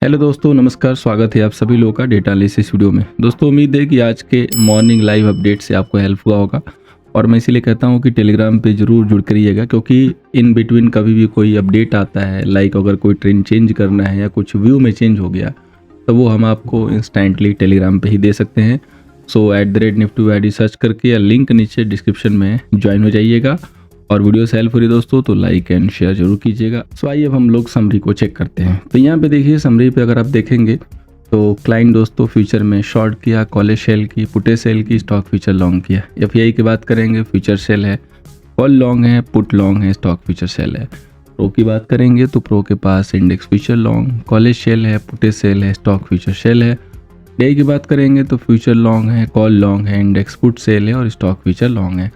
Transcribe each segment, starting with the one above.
Hello दोस्तों, नमस्कार। स्वागत है आप सभी लोगों का डेटा एनालिसिस वीडियो में। दोस्तों, उम्मीद है कि आज के मॉर्निंग लाइव अपडेट से आपको हेल्प हुआ होगा और मैं इसीलिए कहता हूं कि टेलीग्राम पे ज़रूर जुड़ कर रहिएगा, क्योंकि इन बिटवीन कभी भी कोई अपडेट आता है, लाइक अगर कोई ट्रेंड चेंज करना है या कुछ व्यू में चेंज हो गया तो वो हम आपको इंस्टेंटली टेलीग्राम पे ही दे सकते हैं। सो @nifty सर्च करके या लिंक नीचे डिस्क्रिप्शन में ज्वाइन हो जाइएगा और वीडियो से हेल्प हो रही दोस्तों तो लाइक एंड शेयर जरूर कीजिएगा। सो आइए अब हम लोग समरी को चेक करते हैं। तो यहाँ पे देखिए, समरी पे अगर आप देखेंगे तो क्लाइंट दोस्तों फ्यूचर में शॉर्ट किया, कॉल सेल की, पुटे सेल की, स्टॉक फ्यूचर लॉन्ग किया। एफआई की बात करेंगे, फ्यूचर सेल है, कॉल लॉन्ग है, पुट लॉन्ग है, स्टॉक फ्यूचर सेल है। प्रो की बात करेंगे तो प्रो के पास index future long, call sell है, पुटे सेल है, स्टॉक फ्यूचर सेल है। डे की बात करेंगे तो फ्यूचर लॉन्ग है, कॉल लॉन्ग है, इंडेक्स पुट सेल है और स्टॉक फ्यूचर लॉन्ग है।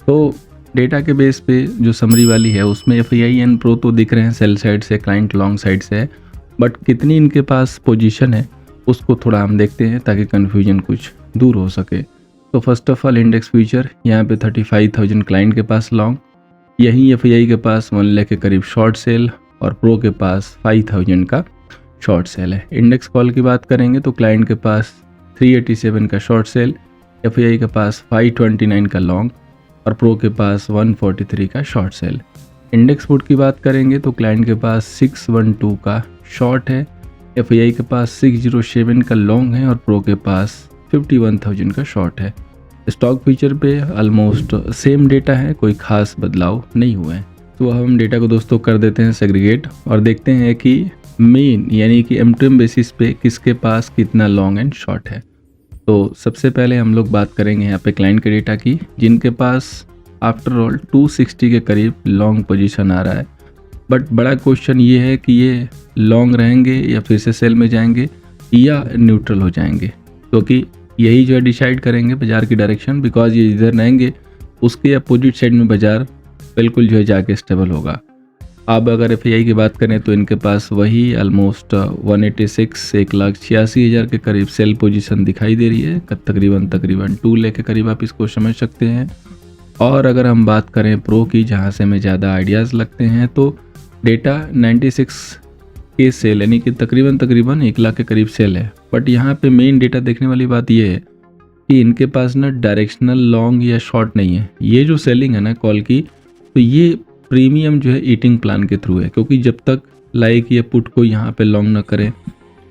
तो डेटा के बेस पे जो समरी वाली है उसमें एफआई एंड प्रो तो दिख रहे हैं सेल साइड से, क्लाइंट लॉन्ग साइड से है, बट कितनी इनके पास पोजीशन है उसको थोड़ा हम देखते हैं ताकि कन्फ्यूजन कुछ दूर हो सके। तो first of all index future यहाँ पे 35,000 क्लाइंट के पास लॉन्ग, यहीं एफआई के पास 1 लाख के करीब शॉर्ट सेल और प्रो के पास 5,000 का शॉर्ट सेल है। इंडेक्स कॉल की बात करेंगे तो क्लाइंट के पास 387 का शॉर्ट सेल, एफआई के पास 529 का लॉन्ग और प्रो के पास 143 का शॉर्ट सेल। इंडेक्स पुट की बात करेंगे तो क्लाइंट के पास 612 का शॉर्ट है, एफआई के पास 607 का लॉन्ग है और प्रो के पास 51,000 का शॉर्ट है। स्टॉक फ्यूचर पे ऑलमोस्ट सेम डेटा है, कोई खास बदलाव नहीं हुआ है। तो हम डेटा को दोस्तों कर देते हैं सेग्रीगेट और देखते हैं कि मेन यानी कि एमटीएम बेसिस पे किसके पास कितना लॉन्ग एंड शॉर्ट है। तो सबसे पहले हम लोग बात करेंगे यहाँ पे क्लाइंट के डेटा की, जिनके पास आफ्टर ऑल 260 के करीब लॉन्ग पोजीशन आ रहा है। बट बड़ा क्वेश्चन ये है कि ये लॉन्ग रहेंगे या फिर से सेल में जाएंगे या न्यूट्रल हो जाएंगे, क्योंकि यही जो है डिसाइड करेंगे बाजार की डायरेक्शन। बिकॉज ये इधर रहेंगे उसके अपोजिट साइड में बाजार बिल्कुल जो है जाके स्टेबल होगा। अब अगर एफआई की बात करें तो इनके पास वही ऑलमोस्ट 186 1,86,000 के करीब सेल पोजीशन दिखाई दे रही है, तकरीबन 2 लाख के करीब आप इसको समझ सकते हैं। और अगर हम बात करें प्रो की, जहां से हमें ज़्यादा आइडियाज़ लगते हैं, तो डेटा 96 के सेल यानी कि तकरीबन 1 लाख के करीब सेल है। बट यहाँ पे मेन डेटा देखने वाली बात ये है कि इनके पास ना डायरेक्शनल लॉन्ग या शॉर्ट नहीं है। ये जो सेलिंग है ना कॉल की, तो ये प्रीमियम जो है ईटिंग प्लान के थ्रू है, क्योंकि जब तक लाइक या पुट को यहाँ पे लॉन्ग ना करें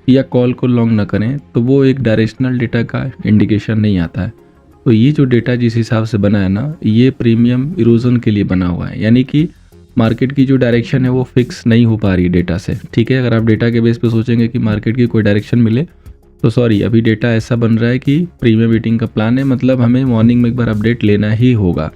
या कॉल को लॉन्ग ना करें तो वो एक डायरेक्शनल डेटा का इंडिकेशन नहीं आता है। तो ये जो डेटा जिस हिसाब से बना है ना, ये प्रीमियम इरोजन के लिए बना हुआ है, यानी कि मार्केट की जो डायरेक्शन है वो फिक्स नहीं हो पा रही डेटा से। ठीक है, अगर आप डेटा के बेस पे सोचेंगे कि मार्केट की कोई डायरेक्शन मिले तो सॉरी, अभी डेटा ऐसा बन रहा है कि प्रीमियम ईटिंग का प्लान है, मतलब हमें मॉर्निंग में एक बार अपडेट लेना ही होगा।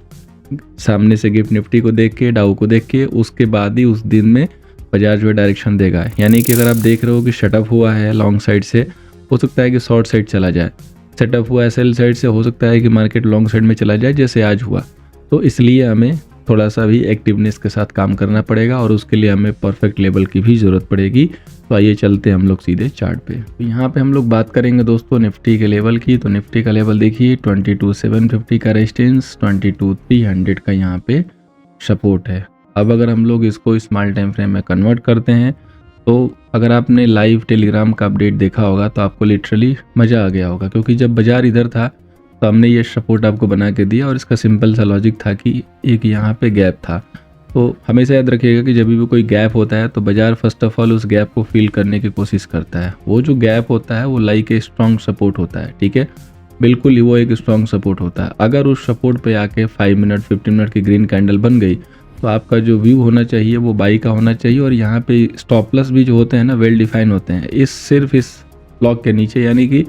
सामने से गिफ्ट निफ्टी को देख के, डाउ को देख के, उसके बाद ही उस दिन में बाजार जो है डायरेक्शन देगा। यानी कि अगर आप देख रहे हो कि शटअप हुआ है लॉन्ग साइड से, हो सकता है कि शॉर्ट साइड चला जाए। सेटअप हुआ है सेल साइड से, हो सकता है कि मार्केट लॉन्ग साइड में चला जाए, जैसे आज हुआ। तो इसलिए हमें थोड़ा सा भी एक्टिवनेस के साथ काम करना पड़ेगा और उसके लिए हमें परफेक्ट लेवल की भी ज़रूरत पड़ेगी। तो आइए चलते हैं हम लोग सीधे चार्ट पे। तो यहाँ पे हम लोग बात करेंगे दोस्तों निफ्टी के लेवल की। तो निफ्टी का लेवल देखिए 22,750 का रेजिस्टेंस, 22,300 का यहाँ पे सपोर्ट है। अब अगर हम लोग इसको स्मॉल टाइम फ्रेम में कन्वर्ट करते हैं तो अगर आपने लाइव टेलीग्राम का अपडेट देखा होगा तो आपको लिटरली मज़ा आ गया होगा, क्योंकि जब बाजार इधर था तो हमने ये सपोर्ट आपको बना के दिया और इसका सिंपल सा लॉजिक था कि एक यहाँ पे गैप था। तो हमेशा याद रखिएगा कि जब भी कोई गैप होता है तो बाजार फर्स्ट ऑफ ऑल उस गैप को फिल करने की कोशिश करता है। वो जो गैप होता है वो लाइक ए स्ट्रॉन्ग सपोर्ट होता है। ठीक है, बिल्कुल ही वो एक स्ट्रॉन्ग सपोर्ट होता है। अगर उस सपोर्ट पे आके 5 मिनट 15 मिनट की ग्रीन कैंडल बन गई तो आपका जो व्यू होना चाहिए वो बाई का होना चाहिए। और यहाँ पे स्टॉपलेस भी जो होते हैं ना, वेल डिफाइन होते हैं, सिर्फ इस ब्लॉक के नीचे, यानी कि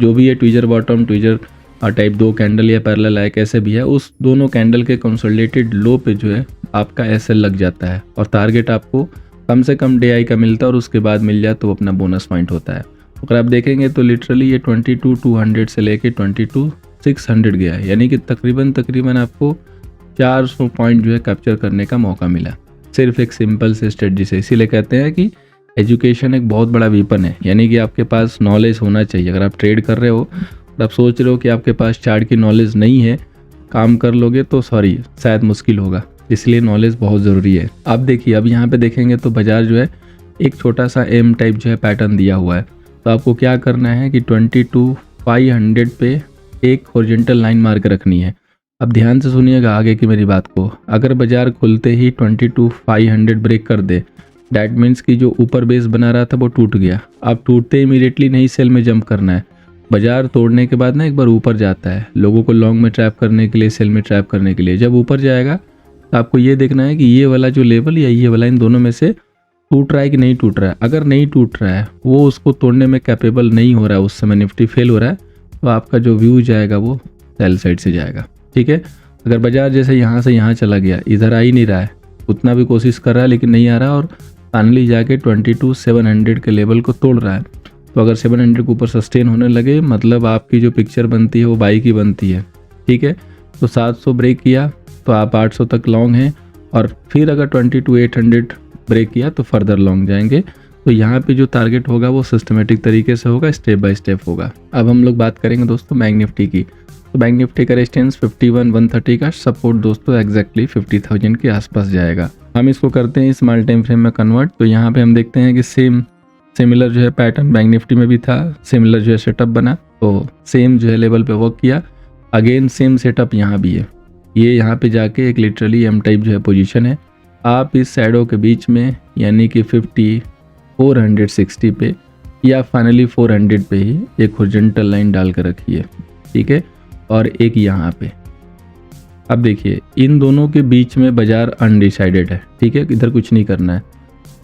जो भी है tweezer bottom, tweezer type 2 candle या पैरेलल लाइक कैसे भी है, उस दोनों कैंडल के कंसोलिडेटेड लो पे जो है आपका एसएल लग जाता है और टारगेट आपको कम से कम डे आई का मिलता है और उसके बाद मिल जाए तो अपना बोनस पॉइंट होता है। अगर आप देखेंगे तो लिटरली ये 22,200 से लेके 22,600 गया है, यानी कि तकरीबन आपको 400 पॉइंट जो है कैप्चर करने का मौका मिला, सिर्फ एक सिंपल से स्ट्रेटजी से। इसीलिए कहते हैं कि एजुकेशन एक बहुत बड़ा वीपन है, यानी कि आपके पास नॉलेज होना चाहिए। अगर आप ट्रेड कर रहे हो और आप सोच रहे हो कि आपके पास चार्ट की नॉलेज नहीं है, काम कर लोगे तो सॉरी शायद मुश्किल होगा, इसलिए नॉलेज बहुत ज़रूरी है। अब देखिए, अब यहाँ पे देखेंगे तो बाजार जो है एक छोटा सा एम टाइप जो है पैटर्न दिया हुआ है। तो आपको क्या करना है कि 22,500 पे एक हॉरिजॉन्टल लाइन मार के रखनी है। अब ध्यान से सुनिएगा आगे की मेरी बात को। अगर बाजार खुलते ही 22,500 ब्रेक कर दे, डैट मीन्स कि जो ऊपर बेस बना रहा था वो टूट गया। अब टूटते इमीडिएटली नहीं सेल में जंप करना है। बाजार तोड़ने के बाद ना एक बार ऊपर जाता है, लोगों को लॉन्ग में ट्रैप करने के लिए, सेल में ट्रैप करने के लिए। जब ऊपर जाएगा तो आपको ये देखना है कि ये वाला जो लेवल या ये वाला, इन दोनों में से टूट रहा है कि नहीं टूट रहा है। अगर नहीं टूट रहा है, वो उसको तोड़ने में कैपेबल नहीं हो रहा है, उस समय निफ्टी फेल हो रहा है, तो आपका जो व्यू जाएगा वो सेल साइड से जाएगा। ठीक है, अगर बाजार जैसे यहाँ से यहाँ चला गया, इधर आ ही नहीं रहा है, उतना भी कोशिश कर रहा है लेकिन नहीं आ रहा, और फाइनली जाके 22,700 के लेवल को तोड़ रहा है, तो अगर 700 के ऊपर सस्टेन होने लगे, मतलब आपकी जो पिक्चर बनती है वो बाई की बनती है। ठीक है, तो 700 ब्रेक किया तो आप 800 तक लॉन्ग हैं, और फिर अगर 22,800 ब्रेक किया तो फर्दर लॉन्ग जाएंगे। तो यहाँ पे जो टारगेट होगा वो सिस्टमेटिक तरीके से होगा, स्टेप बाय स्टेप होगा। अब हम लोग बात करेंगे दोस्तों बैंक निफ्टी की। तो बैंक निफ्टी का रेजिस्टेंस 51,130 का, सपोर्ट दोस्तों एग्जैक्टली 50,000 के आसपास जाएगा। हम इसको करते हैं स्मॉल टाइम फ्रेम में कन्वर्ट। तो यहाँ पे हम देखते हैं कि सिमिलर जो है पैटर्न बैंक निफ्टी में भी था, सिमिलर जो है सेटअप बना, तो सेम जो है लेवल पे वर्क किया। अगेन सेम सेटअप यहाँ भी है, ये यहाँ पे जाके एक लिटरली एम टाइप जो है पोजीशन है। आप इस शैडो के बीच में यानी कि 5460 पे या फाइनली 400 पे ही एक हॉरिजॉन्टल लाइन डाल कर रखिए। ठीक है, और एक यहाँ पे। अब देखिए इन दोनों के बीच में बाजार अनडिसाइडेड है। ठीक है, इधर कुछ नहीं करना है।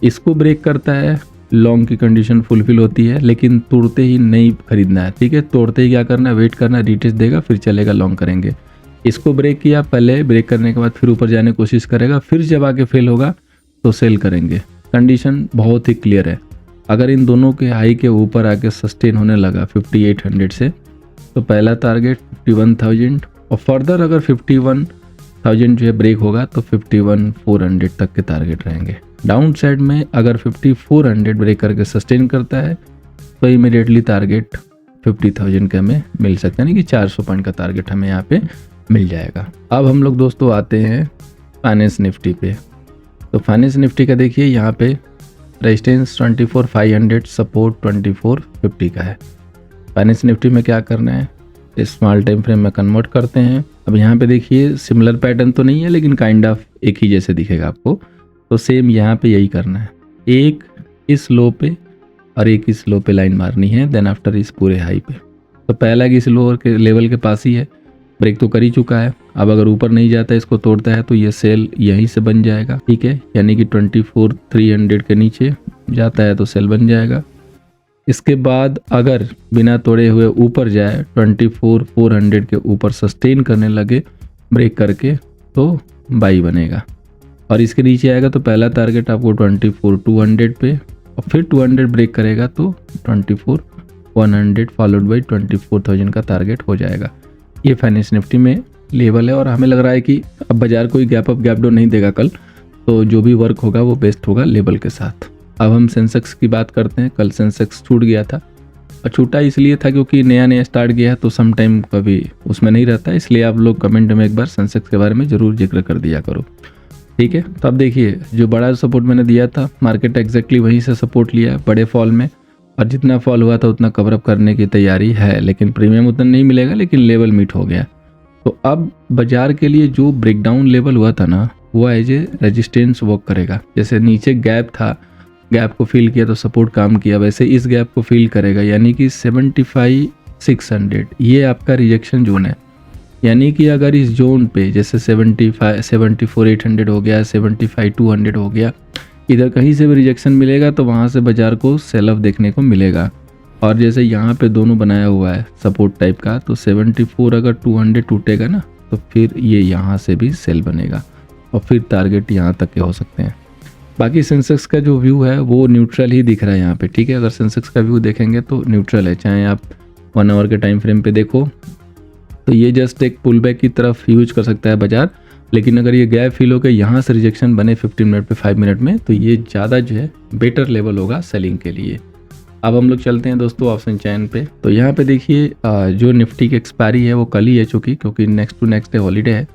इसको ब्रेक करता है, लॉन्ग की कंडीशन फुलफिल होती है, लेकिन तोड़ते ही नहीं खरीदना है। ठीक है, तोड़ते ही क्या करना है, वेट करना, रिटेस्ट देगा फिर चलेगा, लॉन्ग करेंगे। इसको ब्रेक किया, पहले ब्रेक करने के बाद फिर ऊपर जाने की कोशिश करेगा, फिर जब आके फेल होगा तो सेल करेंगे। कंडीशन बहुत ही क्लियर है। अगर इन दोनों के हाई के ऊपर आके सस्टेन होने लगा 5800 से, तो पहला टारगेट 51,000, और फर्दर अगर 51,000 जो है ब्रेक होगा तो 51,400 तक के टारगेट रहेंगे। डाउन साइड में अगर 5400 ब्रेक करके सस्टेन करता है तो इमीडिएटली टारगेट 50,000 का हमें मिल सकता है, यानी कि 400 पॉइंट का टारगेट हमें यहाँ पे मिल जाएगा। अब हम लोग दोस्तों आते हैं फाइनेंस निफ्टी पे। तो फाइनेंस निफ्टी का देखिए यहाँ पे रेजिस्टेंस 24,500, सपोर्ट 2450 का है। फाइनेंस निफ्टी में क्या करना है, स्मॉल टाइम फ्रेम में कन्वर्ट करते हैं। अब यहाँ पे देखिए सिमिलर पैटर्न तो नहीं है, लेकिन काइंड ऑफ एक ही जैसे दिखेगा आपको। तो सेम यहाँ पे यही करना है, एक इस लो पे और एक इस लो पे लाइन मारनी है, देन आफ्टर इस पूरे हाई पे। तो पहला कि इस लो के लेवल के पास ही है, ब्रेक तो कर ही चुका है। अब अगर ऊपर नहीं जाता है, इसको तोड़ता है, तो ये सेल यहीं से बन जाएगा। ठीक है, यानी कि 24,300 के नीचे जाता है तो सेल बन जाएगा। इसके बाद अगर बिना तोड़े हुए ऊपर जाए, 24,400 के ऊपर सस्टेन करने लगे ब्रेक करके, तो बाई बनेगा। और इसके नीचे आएगा तो पहला टारगेट आपको 24,200 पे, और फिर 200 ब्रेक करेगा तो 24,100 फॉलोड बाई 24,000 का टारगेट हो जाएगा। ये फाइनेंस निफ्टी में लेवल है, और हमें लग रहा है कि अब बाजार कोई गैप अप गैप डाउन नहीं देगा कल, तो जो भी वर्क होगा वो बेस्ट होगा लेवल के साथ। अब हम सेंसेक्स की बात करते हैं। कल सेंसेक्स छूट गया था, और छूटा इसलिए था क्योंकि नया स्टार्ट किया है, तो सम टाइम कभी उसमें नहीं रहता, इसलिए आप लोग कमेंट में एक बार सेंसेक्स के बारे में ज़रूर जिक्र कर दिया करो। ठीक है, तो अब देखिए जो बड़ा सपोर्ट मैंने दिया था, मार्केट एग्जैक्टली वहीं से सपोर्ट लिया है बड़े फॉल में, और जितना फॉल हुआ था उतना कवरअप करने की तैयारी है, लेकिन प्रीमियम उतना नहीं मिलेगा, लेकिन लेवल मीट हो गया। तो अब बाजार के लिए जो ब्रेकडाउन लेवल हुआ था ना, वो एज ए रेजिस्टेंस वर्क करेगा। जैसे नीचे गैप था, गैप को फिल किया तो सपोर्ट काम किया, वैसे इस गैप को फिल करेगा, यानी कि 75,600 ये आपका रिजेक्शन जोन है। यानी कि अगर इस जोन पे जैसे 74,800 हो गया, 75,200 हो गया, इधर कहीं से भी रिजेक्शन मिलेगा तो वहाँ से बाजार को सेल ऑफ देखने को मिलेगा। और जैसे यहाँ पे दोनों बनाया हुआ है सपोर्ट टाइप का, तो 74 अगर 200 टूटेगा ना, तो फिर ये यहाँ से भी सेल बनेगा, और फिर टारगेट यहाँ तक के हो सकते हैं। बाकी सेंसेक्स का जो व्यू है वो न्यूट्रल ही दिख रहा है यहाँ पे। ठीक है, अगर सेंसेक्स का व्यू देखेंगे तो न्यूट्रल है, चाहे आप 1 आवर के टाइम फ्रेम पे देखो, तो ये जस्ट एक पुल बैक की तरफ यूज कर सकता है बाजार। लेकिन अगर ये गैप फील होकर यहाँ से रिजेक्शन बने 15 मिनट पे 5 मिनट में, तो ये ज़्यादा जो है बेटर लेवल होगा सेलिंग के लिए। अब हम लोग चलते हैं दोस्तों ऑप्शन चैन पे। तो यहाँ पे देखिए जो निफ्टी की एक्सपायरी है वो कल ही है चूँकि, क्योंकि next to next day holiday है,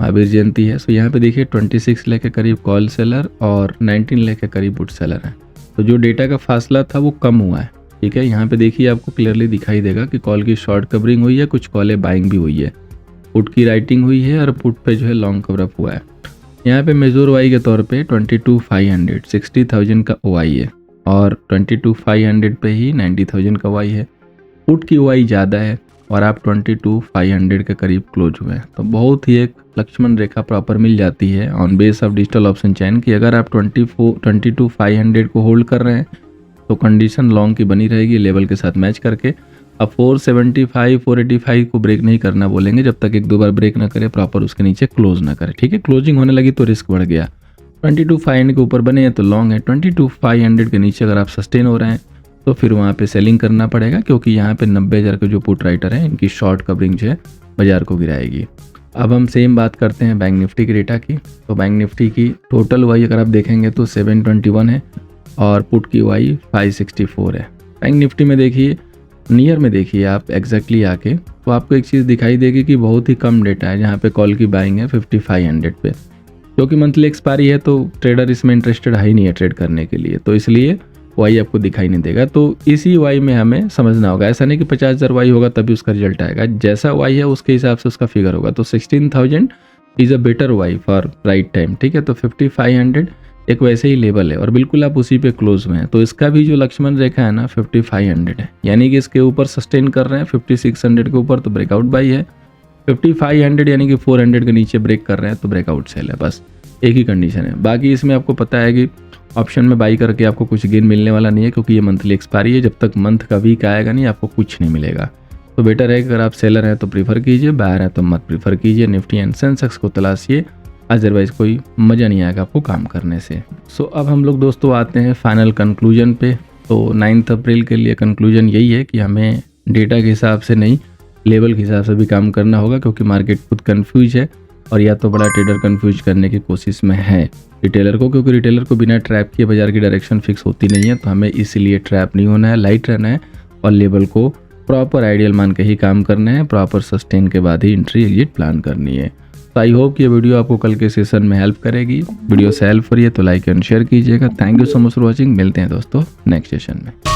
महावीर जयंती है। सो यहाँ पे देखिए 26 लाख के करीब कॉल सेलर और 19 लाख के करीब पुट सेलर हैं। तो जो डेटा का फासला था वो कम हुआ है। ठीक है, यहाँ पे देखिए आपको क्लियरली दिखाई देगा कि कॉल की शॉर्ट कवरिंग हुई है, कुछ कॉलें बाइंग भी हुई है, पुट की राइटिंग हुई है और पुट पे जो है लॉन्ग कवर अप हुआ है। यहाँ पे मेजोर वाई के तौर पे 22,500 60,000 का ओआई है और 22,500 पे ही 90,000 का वाई है। पुट की ओआई ज़्यादा है और आप 22,500 के करीब क्लोज हुए हैं, तो बहुत ही एक लक्ष्मण रेखा प्रॉपर मिल जाती है on base of digital option चैन की अगर आप 22,500 को होल्ड कर रहे हैं तो कंडीशन लॉन्ग की बनी रहेगी लेवल के साथ मैच करके। अब 475 485 को ब्रेक नहीं करना बोलेंगे जब तक एक दो बार ब्रेक ना करे, प्रॉपर उसके नीचे क्लोज ना करे। ठीक है, क्लोजिंग होने लगी तो रिस्क बढ़ गया। 22,500 के ऊपर बने हैं तो लॉन्ग है, 22,500 के नीचे अगर आप सस्टेन हो रहे हैं तो फिर वहाँ पे सेलिंग करना पड़ेगा, क्योंकि यहाँ पे 90,000 के जो पुट राइटर हैं इनकी शॉर्ट कवरिंग जो है बाजार को गिराएगी। अब हम सेम बात करते हैं बैंक निफ्टी की डेटा की। तो बैंक निफ्टी की टोटल वाई अगर आप देखेंगे तो 721 है और पुट की वाई 564 है। बैंक निफ्टी में देखिए, नियर में देखिए आप एग्जैक्टली आके, तो आपको एक चीज़ दिखाई देगी कि बहुत ही कम डेटा है जहाँ पे कॉल की बाइंग है 5,500 पे, क्योंकि मंथली एक्सपायरी है तो ट्रेडर इसमें इंटरेस्टेड है ही नहीं है ट्रेड करने के लिए, तो इसलिए वाई आपको दिखाई नहीं देगा। तो इसी वाई में हमें समझना होगा, ऐसा नहीं कि 50,000 वाई होगा तभी उसका रिजल्ट आएगा, जैसा वाई है उसके हिसाब से उसका फिगर होगा। तो 16,000 is a better way for right time. ठीक है, तो 5,500 एक वैसे ही लेवल है और बिल्कुल आप उसी पे क्लोज हुए हैं। तो इसका भी जो लक्ष्मण रेखा है ना 5,500 है, यानी कि इसके ऊपर सस्टेन कर रहे हैं 5,600 के ऊपर तो ब्रेकआउट बाई है, 5,500 यानी कि 400 के नीचे ब्रेक कर रहे हैं तो ब्रेकआउट सेल है, बस एक ही कंडीशन है। बाकी इसमें आपको पता है कि ऑप्शन में बाई करके आपको कुछ गेन मिलने वाला नहीं है, क्योंकि ये मंथली एक्सपायरी है, जब तक मंथ का वीक आएगा नहीं आपको कुछ नहीं मिलेगा। तो बेटर है कि अगर आप सेलर हैं तो प्रीफर कीजिए, बायर है तो मत प्रीफर कीजिए। निफ्टी एंड सेंसेक्स को तलाशिए, अदरवाइज कोई मज़ा नहीं आएगा आपको काम करने से। सो अब हम लोग दोस्तों आते हैं फाइनल कंक्लूजन पे। तो 9 अप्रैल के लिए कंक्लूजन यही है कि हमें डेटा के हिसाब से नहीं, लेवल के हिसाब से भी काम करना होगा, क्योंकि मार्केट खुद कन्फ्यूज है और या तो बड़ा ट्रेडर कन्फ्यूज करने की कोशिश में है रिटेलर को, क्योंकि रिटेलर को बिना ट्रैप किए बाजार की डायरेक्शन फिक्स होती नहीं है। तो हमें इसीलिए ट्रैप नहीं होना है, लाइट रहना है और लेवल को प्रॉपर आइडियल मान के ही काम करना है, प्रॉपर सस्टेन के बाद ही एंट्री एग्जिट प्लान करनी है। तो आई होप कि ये वीडियो आपको कल के सेशन में हेल्प करेगी। वीडियो से हेल्प हो रही है तो लाइक एंड शेयर कीजिएगा। Thank you so much for watching. मिलते हैं दोस्तों नेक्स्ट सेशन में।